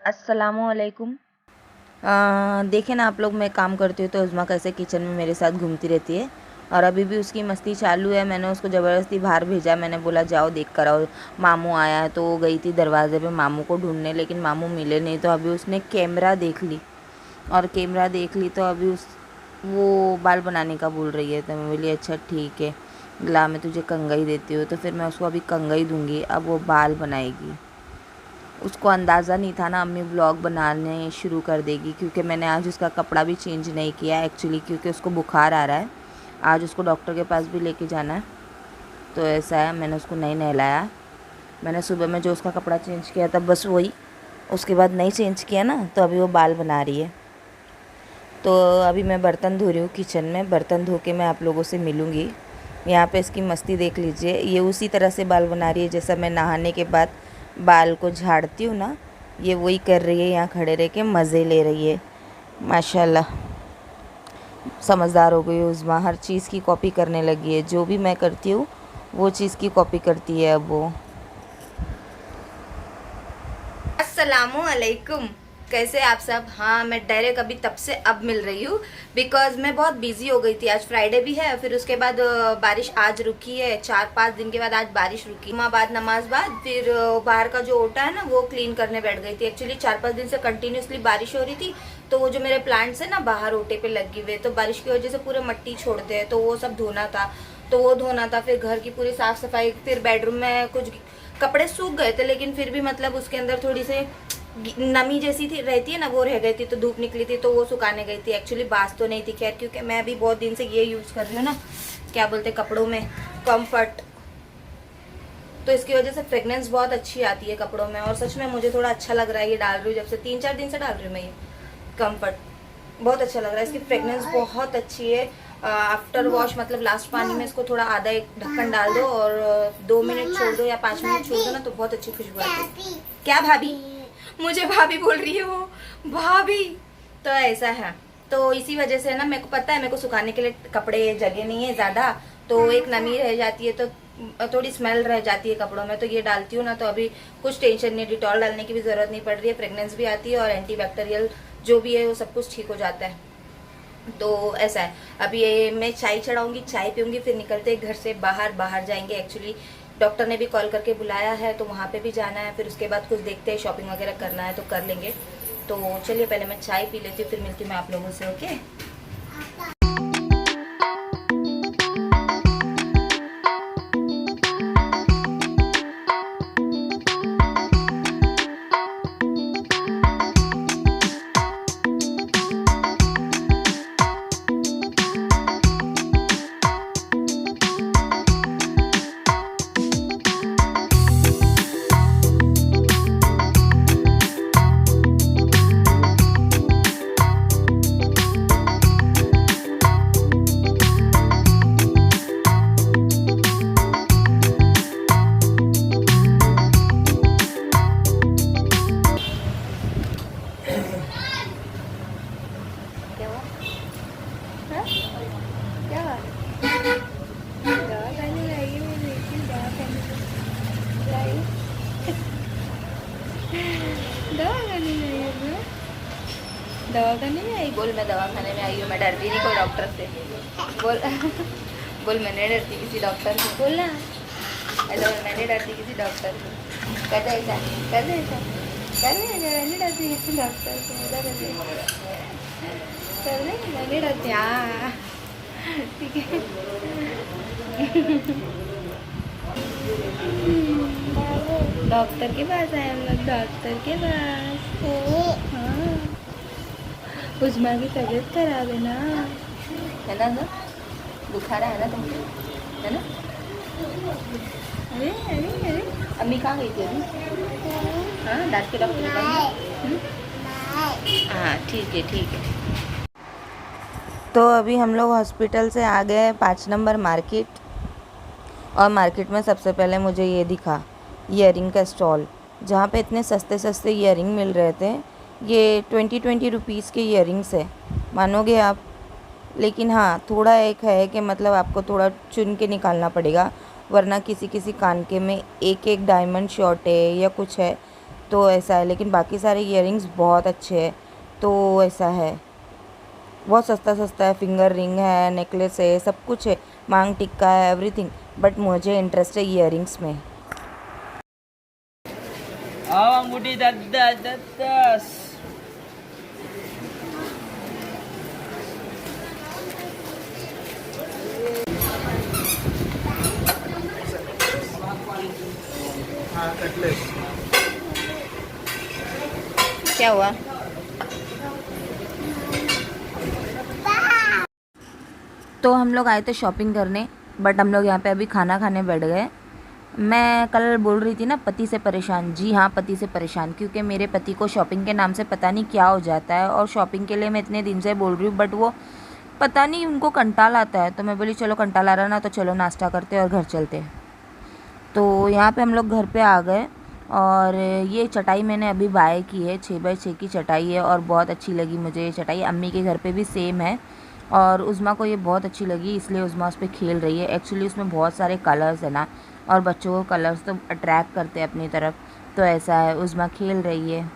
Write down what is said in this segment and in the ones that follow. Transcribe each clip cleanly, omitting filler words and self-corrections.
अस्सलामुअलैकुम। देखें ना आप लोग, मैं काम करती हूँ तो उज़्मा कैसे किचन में मेरे साथ घूमती रहती है और अभी भी उसकी मस्ती चालू है। मैंने उसको ज़बरदस्ती बाहर भेजा। मैंने बोला जाओ देख कर आओ, मामू आया है। तो वो गई थी दरवाज़े पे मामू को ढूंढने, लेकिन मामू मिले नहीं। तो अभी उसने कैमरा देख ली और कैमरा देख ली तो अभी वो बाल बनाने का बोल रही है। तो मैं बोली अच्छा ठीक है, ला मैं तुझे कंघी देती हूँ। तो फिर मैं उसको अभी कंघी दूँगी, अब वो बाल बनाएगी। उसको अंदाज़ा नहीं था ना अम्मी व्लॉग बनाने शुरू कर देगी, क्योंकि मैंने आज उसका कपड़ा भी चेंज नहीं किया एक्चुअली, क्योंकि उसको बुखार आ रहा है। आज उसको डॉक्टर के पास भी लेके जाना है। तो ऐसा है, मैंने उसको नहीं नहलाया। मैंने सुबह में जो उसका कपड़ा चेंज किया था बस वही, उसके बाद नहीं चेंज किया ना। तो अभी वो बाल बना रही है। तो अभी मैं बर्तन धो रही हूँ किचन में। बर्तन धो के मैं आप लोगों से मिलूँगी। यहाँ पे इसकी मस्ती देख लीजिए। ये उसी तरह से बाल बना रही है जैसा मैं नहाने के बाद बाल को झाड़ती हूँ ना, ये वही कर रही है। यहाँ खड़े रह के मज़े ले रही है। माशाल्लाह समझदार हो गई उज़्मा, हर चीज़ की कॉपी करने लगी है। जो भी मैं करती हूँ वो चीज़ की कॉपी करती है अब वो। अस्सलामुअलैकुम, कैसे आप सब। हाँ, मैं डायरेक्ट अभी तब से अब मिल रही हूँ, बिकॉज मैं बहुत बिजी हो गई थी। आज फ्राइडे भी है, फिर उसके बाद बारिश आज रुकी है। 4-5 दिन के बाद आज बारिश रुकी। बाद नमाज बाद फिर बाहर का जो ओटा है ना वो क्लीन करने बैठ गई थी। एक्चुअली 4-5 दिन से कंटिन्यूसली बारिश हो रही थी, तो वो जो मेरे प्लांट्स है ना बाहर ओटे पे लगी हुए, तो बारिश की वजह से पूरे मिट्टी छोड़ते हैं, तो वो सब धोना था। तो वो धोना था, फिर घर की पूरी साफ सफाई, फिर बेडरूम में कुछ कपड़े सूख गए थे, लेकिन फिर भी मतलब उसके अंदर थोड़ी सी नमी जैसी थी रहती है ना, वो रह गई थी। तो धूप निकली थी तो वो सुखाने गई थी। एक्चुअली बास तो नहीं थी खैर, क्योंकि मैं अभी बहुत दिन से ये यूज़ कर रही हूँ ना, क्या बोलते कपड़ों में, कंफर्ट। तो इसकी वजह से फ्रेगनेंस बहुत अच्छी आती है कपड़ों में, और सच में मुझे थोड़ा अच्छा लग रहा है ये डाल रही हूँ। जब से 3-4 दिन से डाल रही हूँ मैं ये कंफर्ट, बहुत अच्छा लग रहा है। इसकी फ्रेगनेंस बहुत अच्छी है। आफ्टर वॉश मतलब लास्ट पानी में इसको थोड़ा आधा एक ढक्कन डाल दो और 2 मिनट छोड़ दो या 5 मिनट छोड़ दो ना, तो बहुत अच्छी खुशबू आती है। क्या भाभी, मुझे भाभी बोल रही है वो, भाभी। तो ऐसा है, तो इसी वजह से ना मेरे को पता है मेरे को सुखाने के लिए कपड़े जगह नहीं है ज़्यादा, तो एक नमी रह जाती है, तो थोड़ी स्मेल रह जाती है कपड़ों में। तो ये डालती हूँ ना, तो अभी कुछ टेंशन नहीं, डिटॉल डालने की भी ज़रूरत नहीं पड़ रही है। फ्रेगनेंस भी आती है और एंटीबैक्टीरियल जो भी है वो सब कुछ ठीक हो जाता है। तो ऐसा है, अभी ये मैं चाय चढ़ाऊंगी, चाय पीऊंगी, फिर निकलते घर से बाहर बाहर जाएंगे। एक्चुअली डॉक्टर ने भी कॉल करके बुलाया है, तो वहाँ पे भी जाना है। फिर उसके बाद कुछ देखते हैं, शॉपिंग वगैरह करना है तो कर लेंगे। तो चलिए पहले मैं चाय पी लेती हूँ, फिर मिलती हूँ मैं आप लोगों से। ओके। क्या हुआ? हाँ? क्या हुआ? दवा खाने आई मैं देखी, दवा खाने आई, दवा खाने में आई हूँ मैं। दवा खाने में आई, बोल मैं दवा खाने में आई हूँ। मैं डरती नहीं कोई डॉक्टर से, बोल। बोल मैं नहीं डरती किसी डॉक्टर से, बोल ना। हेलो, मैं नहीं डरती किसी डॉक्टर से। कहते ऐसा, कहते ऐसा, कहते मैं नहीं डरती किसी डॉक्टर से, ऐसा कहते कहते मैं नहीं डरती। हाँ ठीक है। डॉक्टर के पास आए हम लोग, डॉक्टर के पास। हाँ, उज़्मा की तबीयत खराब है ना सर, बुखार है ना तुमको, है ना। अरे अरे अरे, अम्मी कहाँ गई थी अभी? हाँ, दांत के डॉक्टर के पास। हाँ ठीक है ठीक है। तो अभी हम लोग हॉस्पिटल से आ गए 5 नंबर मार्केट, और मार्केट में सबसे पहले मुझे ये दिखा ईयरिंग का स्टॉल, जहाँ पे इतने सस्ते सस्ते ईयरिंग मिल रहे थे। ये 20 रुपीज़ के ईयरिंग्स है, मानोगे आप। लेकिन हाँ, थोड़ा एक है कि मतलब आपको थोड़ा चुन के निकालना पड़ेगा, वरना किसी किसी कान के में एक एक डायमंड शॉर्ट है या कुछ है, तो ऐसा है, लेकिन बाकी सारे ईयरिंग्स बहुत अच्छे हैं। तो ऐसा है, बहुत सस्ता सस्ता है, फिंगर रिंग है, नेकलेस है, सब कुछ है, मांग टिक्का है, एवरीथिंग। बट मुझे इंटरेस्ट है ईयरिंग्स में। मुठी दस क्या हुआ? तो हम लोग आए थे शॉपिंग करने, बट हम लोग यहाँ पे अभी खाना खाने बैठ गए। मैं कल बोल रही थी ना पति से परेशान। जी हाँ, पति से परेशान, क्योंकि मेरे पति को शॉपिंग के नाम से पता नहीं क्या हो जाता है। और शॉपिंग के लिए मैं इतने दिन से बोल रही हूँ, बट वो पता नहीं उनको कंटाल आता है। तो मैं बोली चलो कंटाल आ रहा ना, तो चलो नाश्ता करते और घर चलते। तो यहाँ पे हम लोग घर पे आ गए। और ये चटाई मैंने अभी बाय की है, 6x6 की चटाई है और बहुत अच्छी लगी मुझे ये चटाई। अम्मी के घर पे भी सेम है और उज़्मा को ये बहुत अच्छी लगी, इसलिए उज़्मा उस पर खेल रही है। एक्चुअली उसमें बहुत सारे कलर्स है ना, और बच्चों को कलर्स तो अट्रैक्ट करते हैं अपनी तरफ। तो ऐसा है, उज़्मा खेल रही है।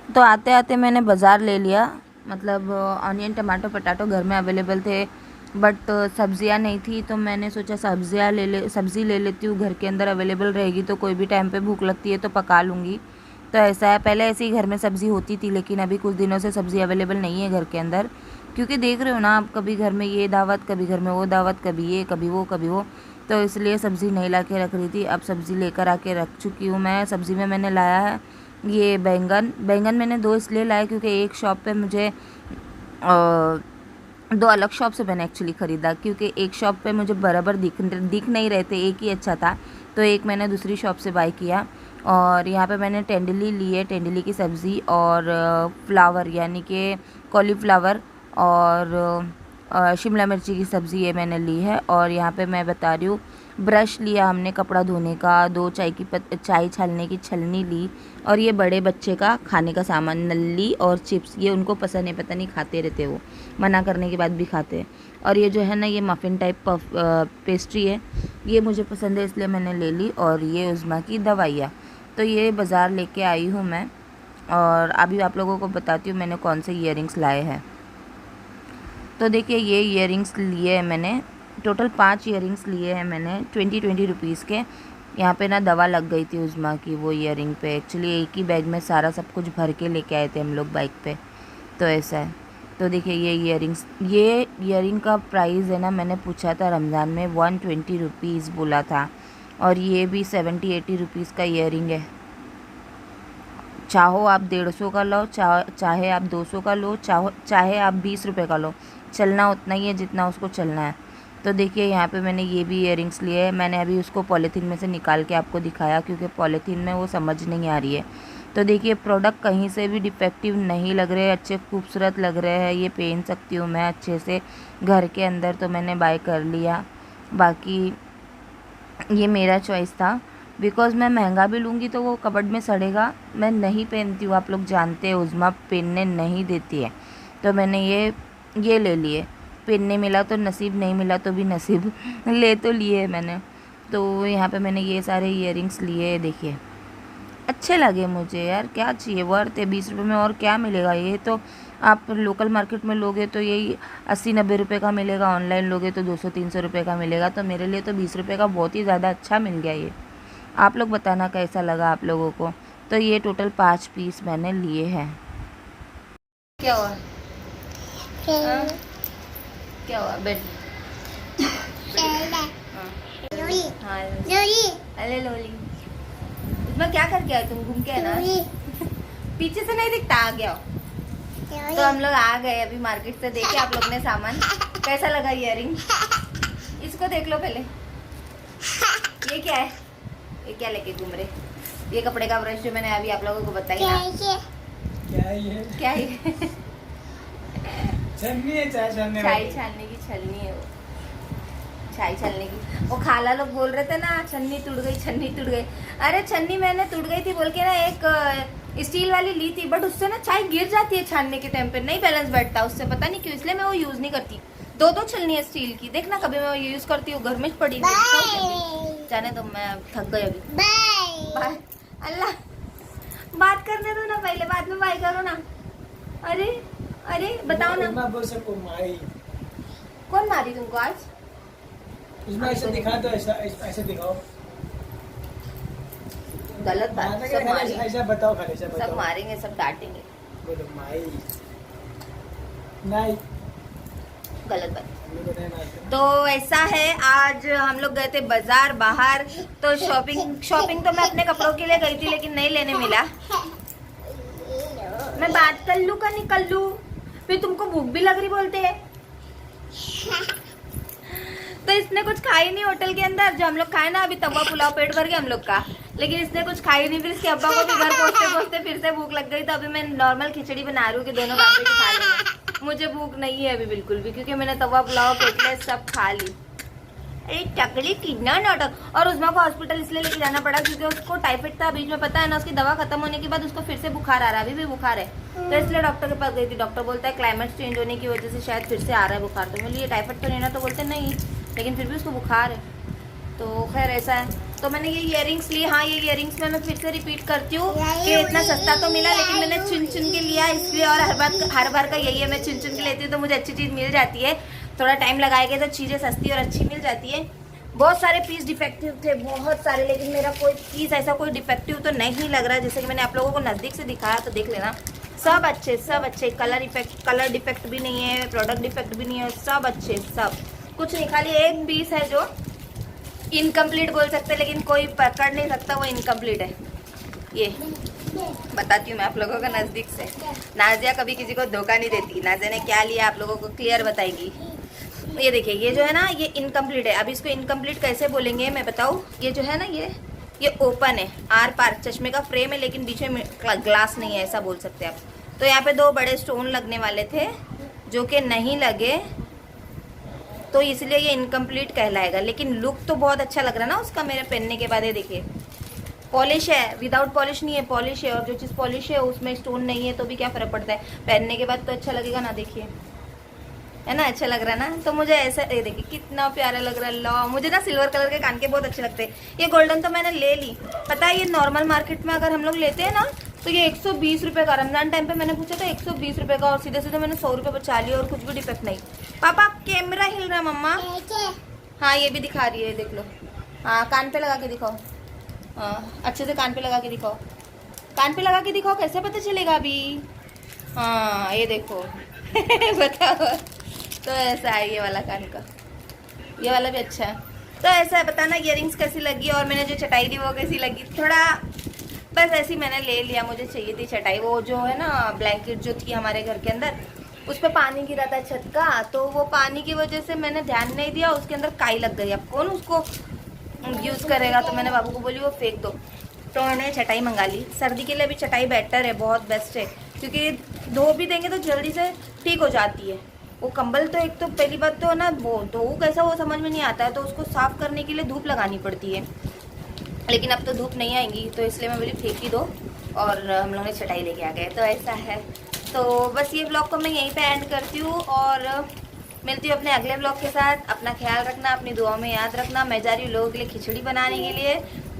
तो आते आते मैंने बाज़ार ले लिया, मतलब ऑनियन टमाटो पटाटो घर में अवेलेबल थे, बट सब्ज़ियाँ नहीं थी। तो मैंने सोचा सब्ज़ी ले लेती हूँ, घर के अंदर अवेलेबल रहेगी तो कोई भी टाइम पे भूख लगती है तो पका लूँगी। तो ऐसा है, पहले ऐसे ही घर में सब्ज़ी होती थी, लेकिन अभी कुछ दिनों से सब्ज़ी अवेलेबल नहीं है घर के अंदर, क्योंकि देख रहे हो ना आप, कभी घर में ये दावत, कभी घर में वो दावत, कभी ये कभी वो कभी वो। तो इसलिए सब्ज़ी नहीं ला के रख रही थी। अब सब्ज़ी लेकर आके रख चुकी हूँ मैं। सब्ज़ी में मैंने लाया है ये बैंगन मैंने 2 इसलिए लाए क्योंकि एक शॉप पे मुझे 2 अलग शॉप से मैंने एक्चुअली ख़रीदा, क्योंकि एक शॉप पे मुझे बराबर दिख नहीं रहे थे, एक ही अच्छा था। तो एक मैंने दूसरी शॉप से बाय किया। और यहाँ पे मैंने टेंडली ली है, टेंडली की सब्ज़ी और फ्लावर यानी कि कॉलीफ्लावर और शिमला मिर्ची की सब्ज़ी ये मैंने ली है। और यहाँ पे मैं बता रही हूँ, ब्रश लिया हमने कपड़ा धोने का, 2 चाय छानने की छलनी ली, और ये बड़े बच्चे का खाने का सामान, नल्ली और चिप्स। ये उनको पसंद है, पता नहीं खाते रहते, वो मना करने के बाद भी खाते हैं। और ये जो है ना, ये मफ़िन टाइप पेस्ट्री है, ये मुझे पसंद है इसलिए मैंने ले ली। और ये उज़्मा की दवाइयाँ, तो ये बाज़ार लेके आई हूँ मैं। और अभी आप लोगों को बताती हूँ मैंने कौन से ईयरिंग्स लाए हैं। तो देखिए, ये ईयरिंग्स लिए हैं मैंने, टोटल 5 ईयरिंग्स लिए हैं मैंने 20 रुपीज़ के। यहाँ पे ना दवा लग गई थी उज़्मा की वो ईयरिंग पे। एक्चुअली एक ही बैग में सारा सब कुछ भर के लेके आए थे हम लोग बाइक पे। तो ऐसा है। तो देखिए ये ईयरिंग का प्राइस है ना, मैंने पूछा था रमज़ान में 120 रुपीज़ बोला था, और ये भी 70-80 रुपीज़ का ईयरिंग है। चाहो आप 150 का लो, चाहे आप 200 का लो, चाहे आप 20 रुपये का लो, चलना उतना ही है जितना उसको चलना है। तो देखिए यहाँ पे मैंने ये भी ईयरिंग्स लिए हैं। मैंने अभी उसको पॉलीथीन में से निकाल के आपको दिखाया, क्योंकि पॉलीथीन में वो समझ नहीं आ रही है। तो देखिए प्रोडक्ट कहीं से भी डिफेक्टिव नहीं लग रहे, अच्छे खूबसूरत लग रहे हैं। ये पहन सकती हूँ मैं अच्छे से घर के अंदर, तो मैंने बाय कर लिया। बाकी ये मेरा चॉइस था, बिकॉज़ मैं महंगा भी लूँगी तो वो कबर्ड में सड़ेगा। मैं नहीं पहनती हूँ, आप लोग जानते हैं उज़्मा पहनने नहीं देती है। तो मैंने ये ले लिए। पहनने मिला तो नसीब, नहीं मिला तो भी नसीब, ले तो लिए मैंने। तो यहाँ पे मैंने ये सारे ईयरिंग्स लिए, देखिए अच्छे लगे मुझे यार, क्या चाहिए, वर्थ है 20 रुपये में, और क्या मिलेगा। ये तो आप लोकल मार्केट में लोगे तो यही 80-90 रुपये का मिलेगा, ऑनलाइन लोगे तो 200-300 रुपये का मिलेगा। तो मेरे लिए तो 20 रुपये का बहुत ही ज़्यादा अच्छा मिल गया ये। आप लोग बताना कैसा लगा आप लोगों को। तो ये टोटल 5 पीस मैंने लिए हैं। क्या हुआ? क्या हुआ? बेड अरे लोली, उसमें क्या करके आए तुम? घूम के है ना? पीछे से नहीं दिखता, आ गया। तो हम लोग आ गए अभी मार्केट से, देखे आप लोग ने सामान। कैसा लगा ईयरिंग? इसको देख लो पहले। ये क्या है? ये क्या लेके घूम रहे? ये कपड़े का ब्रश जो मैंने अभी आप लोगों को बताया ना, क्या है? छलनी है, चाय छानने की छलनी है वो। चाय छलने की। वो खाला लोग बोल रहे थे ना छन्नी टूट गई, छन्नी टूट गई। अरे छन्नी मैंने टूट गई थी बोल के ना एक स्टील वाली ली थी, बट उससे ना चाय गिर जाती है छानने के टाइम पे, नहीं बैलेंस बैठता उससे, पता नहीं क्यों, इसलिए मैं वो यूज नहीं करती। दो छलनी है स्टील की, देखना कभी मैं यूज करती हूँ, घर में पड़ी जाने तो मैं थक गई अभी। बाय। अल्लाह, बात करने दो ना पहले, बाद में बाय करो ना। अरे अरे बताओ ना, बोल सको माई। कौन मारी तुमको आज? इसमें ऐसे दिखा दो, ऐसे दिखाओ। गलत बात, सब मारेंगे, ऐसा बताओ, खाली ऐसा बताओ। सब मारेंगे, सब डांटेंगे, बोलो माई। नहीं, गलत बात। हम लोग नहीं मारते। तो ऐसा है, आज हम लोग गए थे बाजार बाहर, तो शॉपिंग तो मैं अपने कपड़ों के लिए गई थी लेकिन नहीं लेने मिला। मैं बात कर लूं का निकल लूं, फिर तुमको भूख भी लग रही बोलते हैं। तो इसने कुछ खाई नहीं होटल के अंदर, जो हम लोग खाए ना अभी तवा पुलाव पेट भर गया हम लोग का, लेकिन इसने कुछ खाई नहीं। फिर इसके अब्बा को भी घर पहुंचते पहुंचते फिर से भूख लग गई, तो अभी मैं नॉर्मल खिचड़ी बना रही हूँ कि दोनों बातें खा लेंगे। मुझे भूख नहीं है अभी बिल्कुल भी, क्योंकि मैंने तवा पुलाव पेटले सब खा ली। अरे टकली कितना नाटक। और उस्मा को हॉस्पिटल इसलिए लेके जाना पड़ा क्योंकि उसको टाइफाइड था बीच में, पता है ना, उसकी दवा खत्म होने के बाद उसको फिर से बुखार आ रहा है, अभी भी बुखार है। तो इसलिए डॉक्टर के पास गई थी। डॉक्टर बोलता है क्लाइमेट चेंज होने की वजह से शायद फिर से आ रहा है बुखार। तो बोलिए टाइफाइड तो नहीं ना, तो बोलते नहीं, लेकिन फिर भी उसको बुखार है। तो खैर ऐसा है। तो मैंने ये इयररिंग्स ली। हाँ, ये इयररिंग्स में मैं फिर से रिपीट करती हूँ कि इतना सस्ता तो मिला, लेकिन मैंने चुन चुन के लिया इसलिए, और हर बार का यही है, मैं चुन चुन के लेती हूँ तो मुझे अच्छी चीज़ मिल जाती है। थोड़ा टाइम लगाएगा तो चीज़ें सस्ती और अच्छी मिल जाती है। बहुत सारे पीस डिफेक्टिव थे, बहुत सारे, लेकिन मेरा कोई पीस ऐसा कोई डिफेक्टिव तो नहीं लग रहा। जैसे कि मैंने आप लोगों को नज़दीक से दिखाया तो देख लेना, सब अच्छे। कलर डिफेक्ट भी नहीं है, प्रोडक्ट डिफेक्ट भी नहीं है, सब अच्छे, सब कुछ नहीं। खाली एक पीस है जो इनकम्प्लीट बोल सकते हैं, लेकिन कोई पकड़ नहीं सकता वो इनकम्प्लीट है। ये बताती हूँ मैं आप लोगों को नज़दीक से। नाजिया कभी किसी को धोखा नहीं देती। नाजिया ने क्या लिया आप लोगों को क्लियर बताएगी। ये देखिए, ये जो है ना ये इनकम्प्लीट है। अब इसको इनकम्प्लीट कैसे बोलेंगे मैं बताऊँ। ये जो है ना ये ओपन है, आर पार चश्मे का फ्रेम है, लेकिन बीच में ग्लास नहीं है, ऐसा बोल सकते हैं आप। तो यहाँ पे 2 बड़े स्टोन लगने वाले थे जो कि नहीं लगे, तो इसलिए ये इनकम्प्लीट कहलाएगा। लेकिन लुक तो बहुत अच्छा लग रहा है ना उसका मेरे पहनने के बाद। ये देखिए पॉलिश है, विदाउट पॉलिश नहीं है, पॉलिश है। और जो चीज़ पॉलिश है उसमें स्टोन नहीं है तो भी क्या फ़र्क पड़ता है, पहनने के बाद तो अच्छा लगेगा ना। देखिए है ना, अच्छा लग रहा है ना। तो मुझे ऐसा, ये देखिए कितना प्यारा लग रहा है। ला, मुझे ना सिल्वर कलर के कान के बहुत अच्छे लगते हैं। ये गोल्डन तो मैंने ले ली। पता है ये नॉर्मल मार्केट में अगर हम लोग लेते हैं ना तो ये 120 रुपये का, रमजान टाइम पे मैंने पूछा था 120 रुपये का, और सीधे सीधे मैंने 100 रुपये बचा लिया और कुछ भी डिफेक्ट नहीं। पापा कैमरा हिल रहा है मम्मा। हाँ ये भी दिखा रही है, देख लो। हाँ कान पे लगा के दिखाओ, हाँ अच्छे से कान पे लगा के दिखाओ, कान पे लगा के दिखाओ, कैसे पता चलेगा अभी। हाँ ये देखो बताओ। तो ऐसा है ये वाला कान का, ये वाला भी अच्छा है। तो ऐसा है, बताना इयररिंग्स कैसी लगी और मैंने जो चटाई दी वो कैसी लगी। थोड़ा बस ऐसी मैंने ले लिया, मुझे चाहिए थी चटाई। वो जो है ना ब्लैंकेट जो थी हमारे घर के अंदर, उस पर पानी गिरा था छत का, तो वो पानी की वजह से मैंने ध्यान नहीं दिया, उसके अंदर काई लग गई। अब कौन उसको यूज़ करेगा, तो मैंने बाबू को बोली वो फेंक दो। तो मैंने चटाई मंगा ली। सर्दी के लिए भी चटाई बेटर है, बहुत बेस्ट है, क्योंकि धो भी देंगे तो जल्दी से ठीक हो जाती है। वो कंबल तो एक तो पहली बात तो ना वो धो कैसा वो समझ में नहीं आता है, तो उसको साफ़ करने के लिए धूप लगानी पड़ती है। लेकिन अब तो धूप नहीं आएंगी, तो इसलिए मैं बोली फेंक ही दो, और हम लोग ने चटाई लेके आ गए। तो ऐसा है। तो बस ये ब्लॉग को मैं यहीं पे एंड करती हूँ और मिलती हूँ अपने अगले ब्लॉग के साथ। अपना ख्याल रखना, अपनी दुआ में याद रखना। मैं जा रही हूँ लोगों के लिए खिचड़ी बनाने के लिए।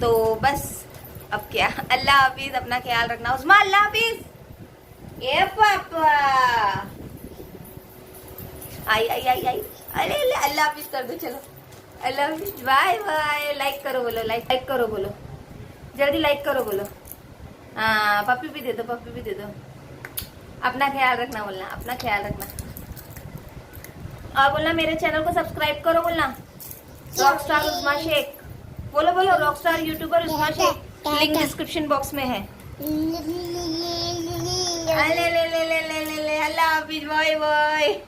तो बस अब क्या, अल्लाह हाफिज़, अपना ख्याल रखना। उस्मा अल्लाह हाफिज़। ये पापा आई आई आई आई, अरे अल्लाह हाफिज़ कर दो, चलो अल्लाह हाफिज़, बाय बाय। लाइक करो बोलो, लाइक करो बोलो, जल्दी लाइक करो बोलो। हाँ पप्पी भी दे दो, पप्पी भी दे दो। अपना ख्याल रखना बोलना, अपना ख्याल रखना। और बोलना मेरे चैनल को सब्सक्राइब करो बोलना। रॉकस्टार उस्मा शेख बोलो, बोलो rockstar YouTuber Usma Shaikh, link description box में है। ले ले ले ले ले ले, अल्लाह हाफिज़, बाय बाय।